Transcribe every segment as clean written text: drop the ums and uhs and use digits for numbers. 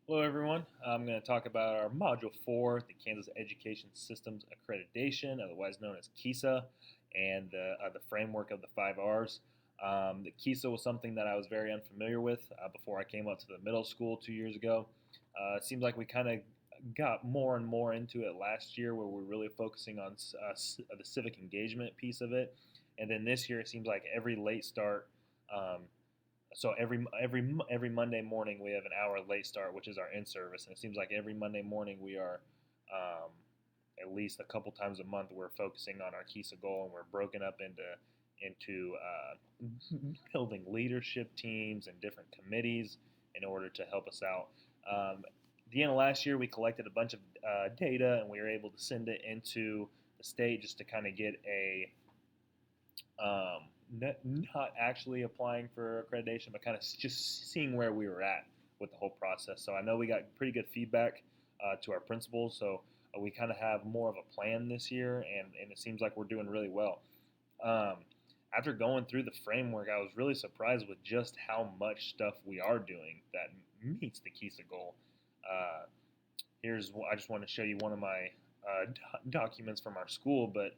Hello, everyone. I'm going to talk about our Module 4, the Kansas Education Systems Accreditation, otherwise known as KESA, and the framework of the 5 R's. The KESA was something that I was very unfamiliar with before I came up to the middle school 2 years ago. It seems like we kind of got more and more into it last year, where we're really focusing on the civic engagement piece of it. And then this year, it seems like every late start um, so every Monday morning we have an hour late start, which is our in service, and it seems like every Monday morning we are um, at least a couple times a month we're focusing on our KISA goal, and we're broken up into building leadership teams and different committees in order to help us out. At the end of last year, we collected a bunch of data, and we were able to send it into the state just to kind of get a not actually applying for accreditation, but kind of just seeing where we were at with the whole process. So I know we got pretty good feedback to our principals, so we kind of have more of a plan this year, and it seems like we're doing really well. Um, After going through the framework, I was really surprised with just how much stuff we are doing that meets the KISA goal. Uh, I just want to show you one of my documents from our school, but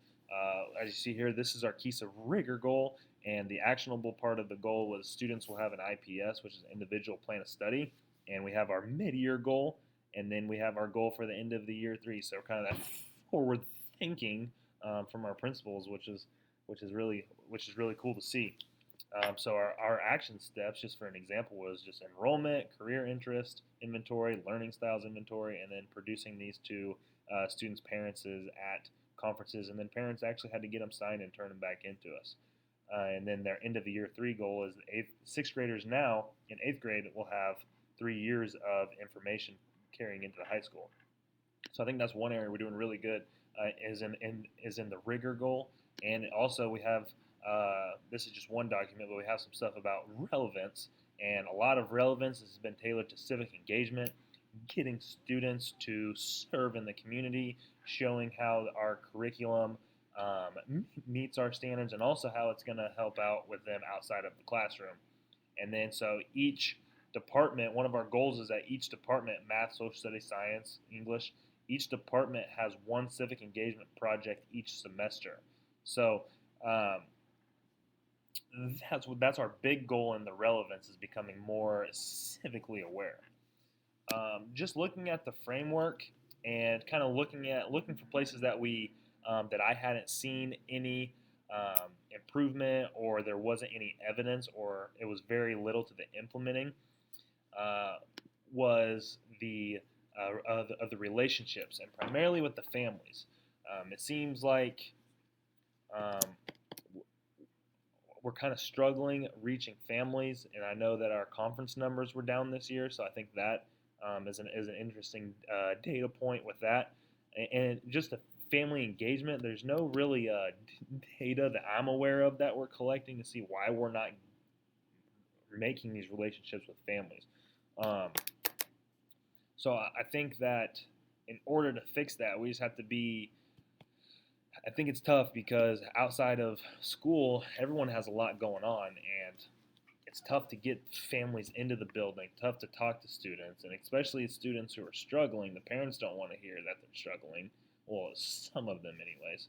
as you see here, this is our KISA rigor goal, and the actionable part of the goal was students will have an IPS, which is individual plan of study, and we have our mid-year goal, and then we have our goal for the end of the year 3. So kind of that forward thinking from our principals, which is really cool to see. So our action steps, just for an example, was just enrollment, career interest inventory, learning styles inventory, and then producing these to students' parents at conferences, and then parents actually had to get them signed and turn them back into us. And then their end of the year 3 goal is sixth graders now in eighth grade will have 3 years of information carrying into the high school. So I think that's one area we're doing really good is in the rigor goal, and also we have this is just one document, but we have some stuff about relevance, and a lot of relevance has been tailored to civic engagement, getting students to serve in the community, showing how our curriculum meets our standards, and also how it's going to help out with them outside of the classroom. And then so each department, one of our goals is that each department, math, social studies, science, English, each department has one civic engagement project each semester. So um, that's our big goal in the relevance is becoming more civically aware. Just looking at the framework and kind of looking for places that I hadn't seen any improvement, or there wasn't any evidence, or it was very little to the implementing, uh, was the relationships, and primarily with the families. It seems like um, we're kind of struggling reaching families, and I know that our conference numbers were down this year, so I think that is an interesting data point with that. And just the family engagement, there's no really data that I'm aware of that we're collecting to see why we're not making these relationships with families. Um, so I think that in order to fix that, we just have to be. I think it's tough because outside of school, everyone has a lot going on, and it's tough to get families into the building, tough to talk to students, and especially students who are struggling. The parents don't want to hear that they're struggling. Well, some of them, anyways.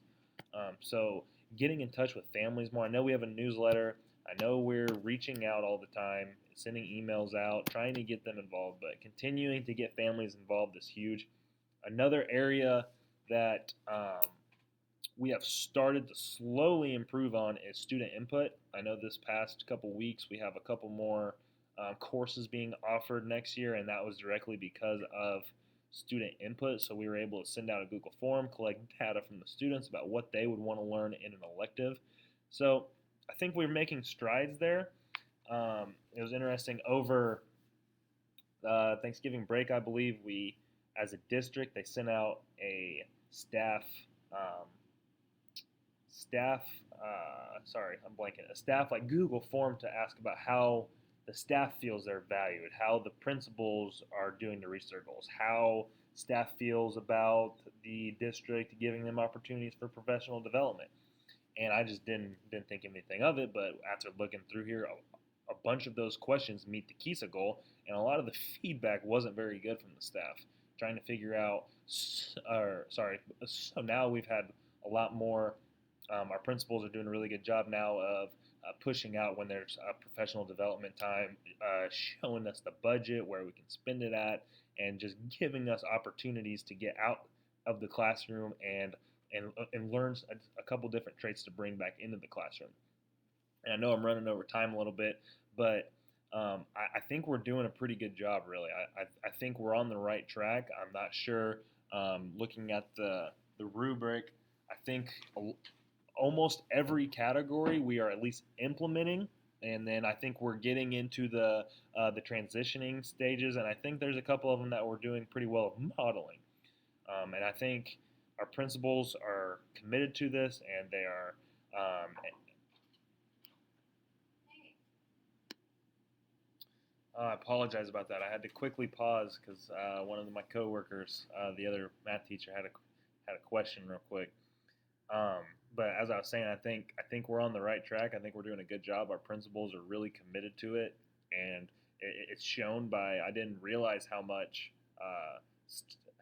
So getting in touch with families more. I know we have a newsletter. I know we're reaching out all the time, sending emails out, trying to get them involved, but continuing to get families involved is huge. Another area that we have started to slowly improve on is student input. I know this past couple weeks we have a couple more courses being offered next year, and that was directly because of student input. So we were able to send out a Google form, collect data from the students about what they would want to learn in an elective. So I think we're making strides there. It was interesting over Thanksgiving break, I believe as a district, they sent out a um, staff sorry, I'm blanking, a staff like Google form to ask about how the staff feels they're valued, how the principals are doing to reach their goals, how staff feels about the district giving them opportunities for professional development. And I just didn't think anything of it, but after looking through here, a bunch of those questions meet the KISA goal, and a lot of the feedback wasn't very good from the staff. Trying to figure out, or sorry, so now we've had a lot more. Our principals are doing a really good job now of pushing out when there's professional development time, showing us the budget, where we can spend it at, and just giving us opportunities to get out of the classroom and learn a couple different traits to bring back into the classroom. And I know I'm running over time a little bit, but I think we're doing a pretty good job, really. I think we're on the right track. I'm not sure. Looking at the rubric, I think almost every category we are at least implementing, and then I think we're getting into the transitioning stages, and I think there's a couple of them that we're doing pretty well of modeling. And I think our principals are committed to this, and they are. I apologize about that. I had to quickly pause because one of my coworkers, the other math teacher, had a question real quick. Um, but as I was saying, I think we're on the right track. I think we're doing a good job. Our principals are really committed to it, and it's shown by I didn't realize how much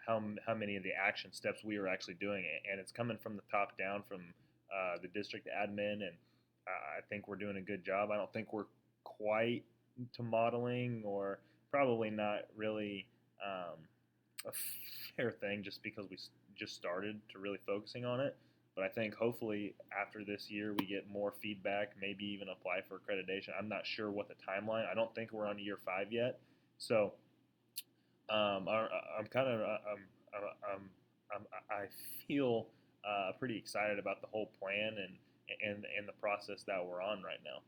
how many of the action steps we were actually doing, and it's coming from the top down from the district admin, and I think we're doing a good job. I don't think we're quite to modeling, or probably not really a fair thing, just because we just started to really focusing on it. But I think hopefully after this year we get more feedback, maybe even apply for accreditation. I'm not sure what the timeline. I don't think we're on year 5 yet, so I'm kind of I feel pretty excited about the whole plan and the process that we're on right now.